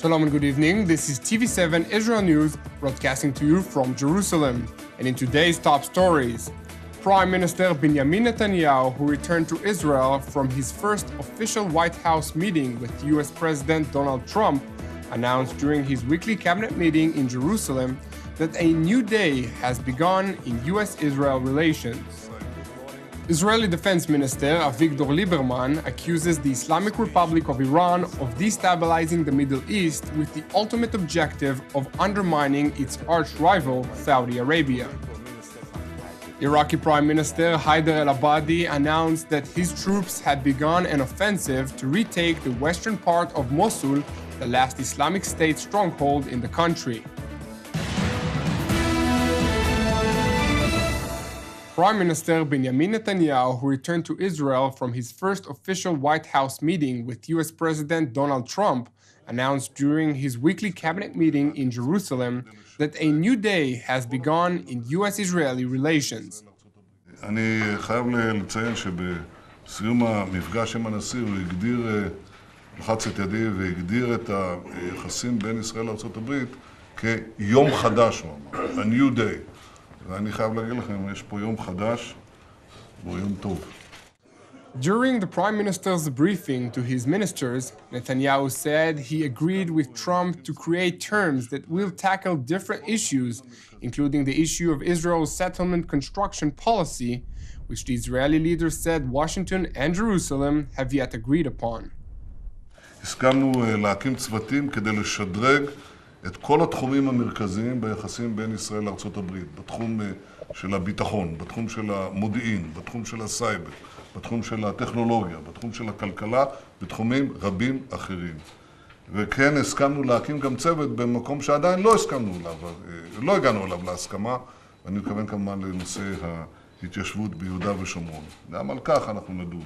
Shalom and good evening. This is TV7 Israel News, broadcasting to you from Jerusalem. And in today's top stories, Prime Minister Benjamin Netanyahu, who returned to Israel from his first official White House meeting with US President Donald Trump, announced during his weekly cabinet meeting in Jerusalem that a new day has begun in US-Israel relations. Israeli Defense Minister Avigdor Lieberman accuses the Islamic Republic of Iran of destabilizing the Middle East with the ultimate objective of undermining its arch-rival, Saudi Arabia. Iraqi Prime Minister Haidar al-Abadi announced that his troops had begun an offensive to retake the western part of Mosul, the last Islamic State stronghold in the country. Prime Minister Benjamin Netanyahu, who returned to Israel from his first official White House meeting with US President Donald Trump, announced during his weekly cabinet meeting in Jerusalem that a new day has begun in US-Israeli relations. אני חייב לציין שבסיום המפגש עם הנשיא הוא לחץ את ידי והגדיר את היחסים בין ישראל לארצות הברית כיום חדש, הוא אמר, a new day. ואני חייב להגיד לכם, יש פה יום חדש והוא יום טוב. During the Prime Minister's briefing to his ministers, Netanyahu said he agreed with Trump to create terms that will tackle different issues, including the issue of Israel's settlement construction policy, which the Israeli leader said Washington and Jerusalem have yet agreed upon. הסכמנו להקים צוותים כדי לשדרג את כל התחומים המרכזיים ביחסים בין ישראל לארצות הברית, בתחום של הביטחון, בתחום של המודיעין, בתחום של הסייבר, בתחום של הטכנולוגיה, בתחום של הכלכלה, בתחומים רבים אחרים. וכן הסכמנו להקים גם צוות במקום שעדיין לא הגענו אליו להסכמה, ואני מתכוון כמובן לנושא ההתיישבות ביהודה ושומרון. גם על כך אנחנו נדון.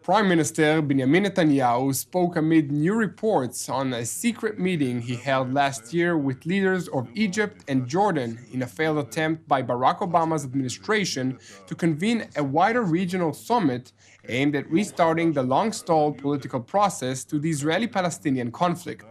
Prime Minister Benjamin Netanyahu spoke amid new reports on a secret meeting he held last year with leaders of Egypt and Jordan in a failed attempt by Barack Obama's administration to convene a wider regional summit aimed at restarting the long-stalled political process to the Israeli-Palestinian conflict.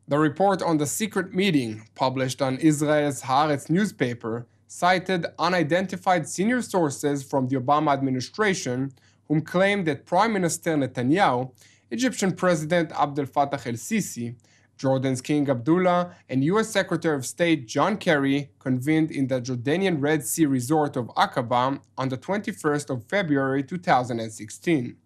The report on the secret meeting, published on Israel's Haaretz newspaper, cited unidentified senior sources from the Obama administration whom claimed that Prime Minister Netanyahu, Egyptian President Abdel Fattah el-Sisi, Jordan's King Abdullah, and US Secretary of State John Kerry convened in the Jordanian Red Sea resort of Aqaba on the 21st of February 2016.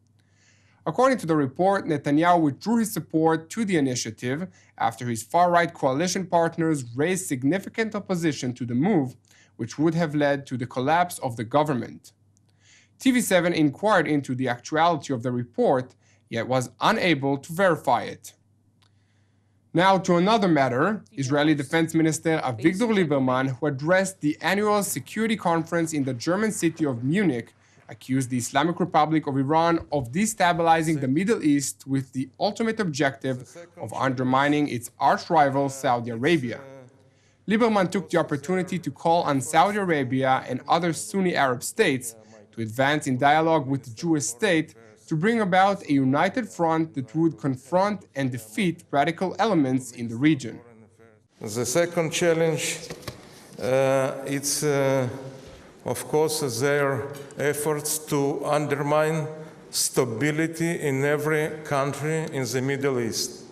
According to the report, Netanyahu withdrew his support to the initiative after his far-right coalition partners raised significant opposition to the move, which would have led to the collapse of the government. TV7 inquired into the actuality of the report, yet was unable to verify it. Now to another matter, Israeli Defense Minister Avigdor Lieberman, who addressed the annual security conference in the German city of Munich, accused the Islamic Republic of Iran of destabilizing the Middle East with the ultimate objective of undermining its arch-rival Saudi Arabia. Lieberman took the opportunity to call on Saudi Arabia and other Sunni Arab states to advance in dialogue with the Jewish state to bring about a united front that would confront and defeat radical elements in the region. The second challenge, it's of course their efforts to undermine stability in every country in the Middle East.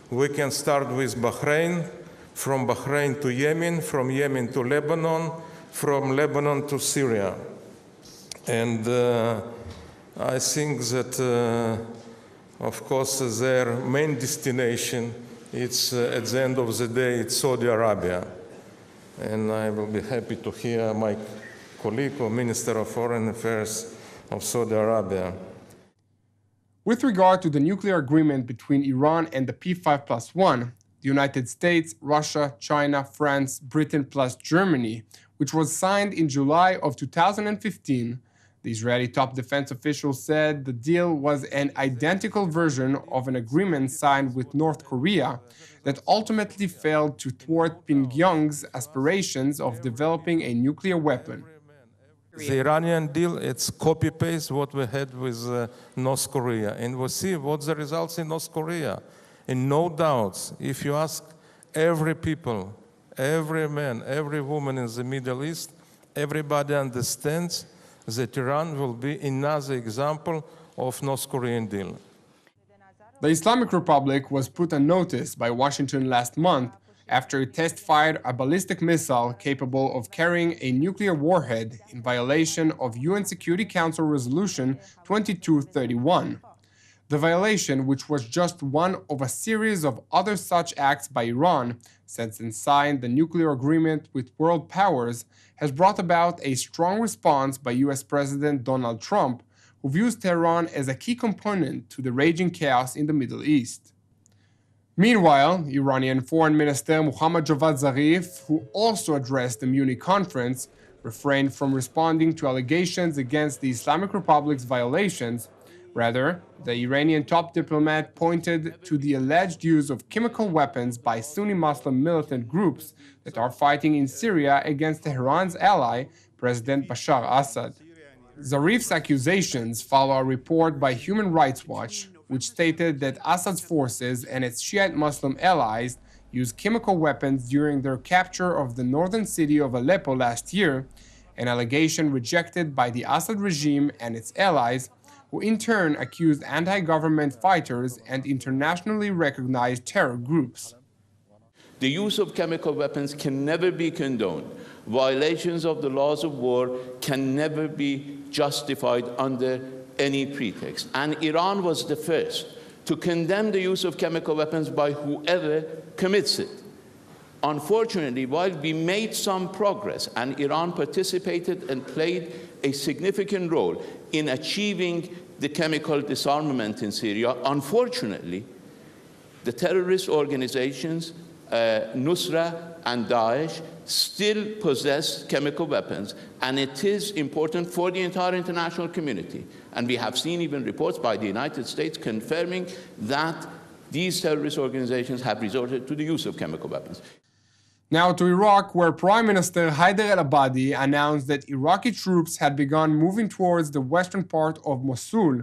We can start with Bahrain, from Bahrain to Yemen, from Yemen to Lebanon, from Lebanon to Syria. And I think that, of course, their main destination, it's at the end of the day, it's Saudi Arabia. And I will be happy to hear my colleague, or Minister of Foreign Affairs of Saudi Arabia. With regard to the nuclear agreement between Iran and the P5+1, the United States, Russia, China, France, Britain plus Germany, which was signed in July of 2015, the Israeli top defense official said the deal was an identical version of an agreement signed with North Korea that ultimately failed to thwart Pyongyang's aspirations of developing a nuclear weapon. The Iranian deal, it's copy-paste what we had with North Korea. And we see what the results in North Korea. And no doubts, if you ask every people, every man, every woman in the Middle East, everybody understands that Iran will be another example of North Korean deal. The Islamic Republic was put on notice by Washington last month after it test-fired a ballistic missile capable of carrying a nuclear warhead in violation of UN Security Council Resolution 2231. The violation, which was just one of a series of other such acts by Iran since it signed the nuclear agreement with world powers, has brought about a strong response by US President Donald Trump, who views Tehran as a key component to the raging chaos in the Middle East. Meanwhile, Iranian Foreign Minister Mohammad Javad Zarif, who also addressed the Munich conference, refrained from responding to allegations against the Islamic Republic's violations. Rather, the Iranian top diplomat pointed to the alleged use of chemical weapons by Sunni Muslim militant groups that are fighting in Syria against Tehran's ally, President Bashar Assad. Zarif's accusations follow a report by Human Rights Watch, which stated that Assad's forces and its Shiite Muslim allies used chemical weapons during their capture of the northern city of Aleppo last year, an allegation rejected by the Assad regime and its allies, who in turn accused anti-government fighters and internationally recognized terror groups. The use of chemical weapons can never be condoned. Violations of the laws of war can never be justified under any pretext. And Iran was the first to condemn the use of chemical weapons by whoever commits it. Unfortunately, while we made some progress and Iran participated and played a significant role in achieving the chemical disarmament in Syria, unfortunately, the terrorist organizations, Nusra and Daesh, still possess chemical weapons, and it is important for the entire international community. And we have seen even reports by the United States confirming that these terrorist organizations have resorted to the use of chemical weapons. Now to Iraq, where Prime Minister Haidar al-Abadi announced that Iraqi troops had begun moving towards the western part of Mosul,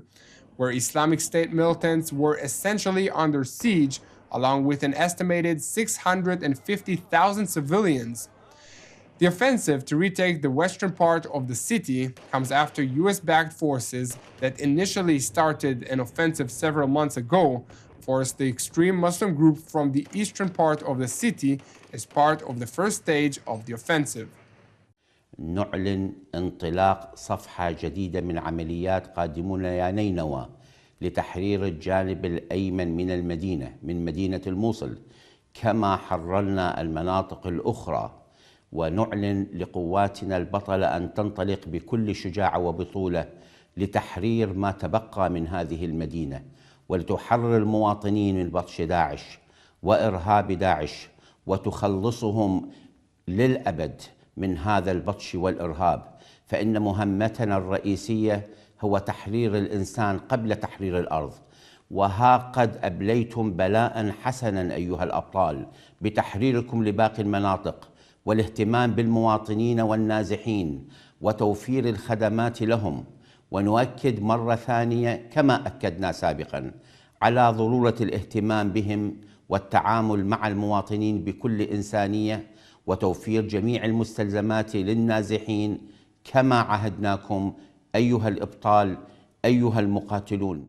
where Islamic State militants were essentially under siege, along with an estimated 650,000 civilians. The offensive to retake the western part of the city comes after US-backed forces that initially started an offensive several months ago forced the extreme Muslim group from the eastern part of the city as part of the first stage of the offensive. نعلن انطلاق صفحة جديدة من عمليات قادمون يا نينوى لتحرير الجانب الأيمن من المدينة من مدينة الموصل، كما حررنا المناطق الأخرى، ونعلن لقواتنا البطلة أن تنطلق بكل شجاعة وبطولة لتحرير ما تبقى من هذه المدينة، ولتحرر المواطنين من بطش داعش وإرهاب داعش، وتخلصهم للأبد من هذا البطش والإرهاب. فإن مهمتنا الرئيسية هو تحرير الإنسان قبل تحرير الأرض. وها قد أبليتم بلاء حسنا أيها الأبطال بتحريركم لباقي المناطق والاهتمام بالمواطنين والنازحين وتوفير الخدمات لهم. ونؤكد مرة ثانية كما أكدنا سابقا على ضرورة الاهتمام بهم والتعامل مع المواطنين بكل إنسانية وتوفير جميع المستلزمات للنازحين كما عهدناكم أيها الأبطال أيها المقاتلون.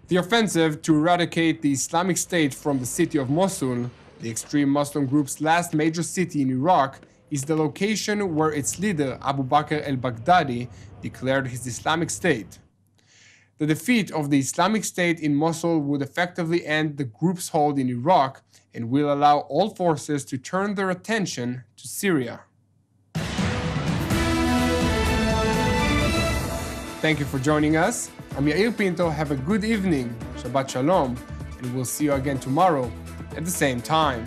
The offensive to eradicate the Islamic State from the city of Mosul, the extreme Muslim group's last major city in Iraq, is the location where its leader Abu Bakr al-Baghdadi declared his Islamic State. The defeat of the Islamic State in Mosul would effectively end the group's hold in Iraq and will allow all forces to turn their attention to Syria. Thank you for joining us. I'm Yair Pinto. Have a good evening. Shabbat Shalom. And we'll see you again tomorrow at the same time.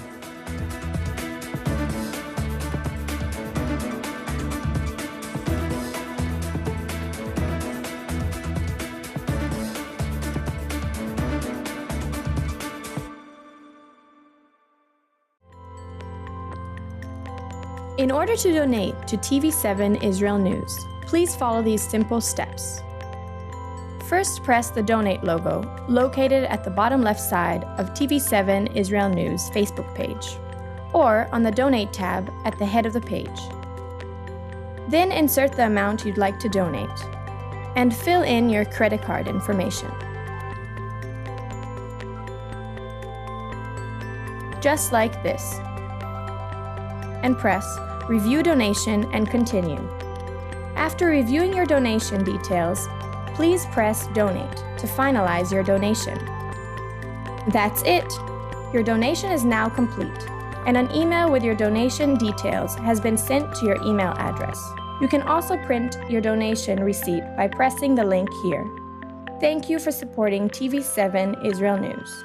In order to donate to TV7 Israel News, please follow these simple steps. First, press the Donate logo, located at the bottom left side of TV7 Israel News Facebook page, or on the Donate tab at the head of the page. Then insert the amount you'd like to donate, and fill in your credit card information. Just like this. And press Review Donation and continue. After reviewing your donation details, please press Donate to finalize your donation. That's it! Your donation is now complete, and an email with your donation details has been sent to your email address. You can also print your donation receipt by pressing the link here. Thank you for supporting TV7 Israel News.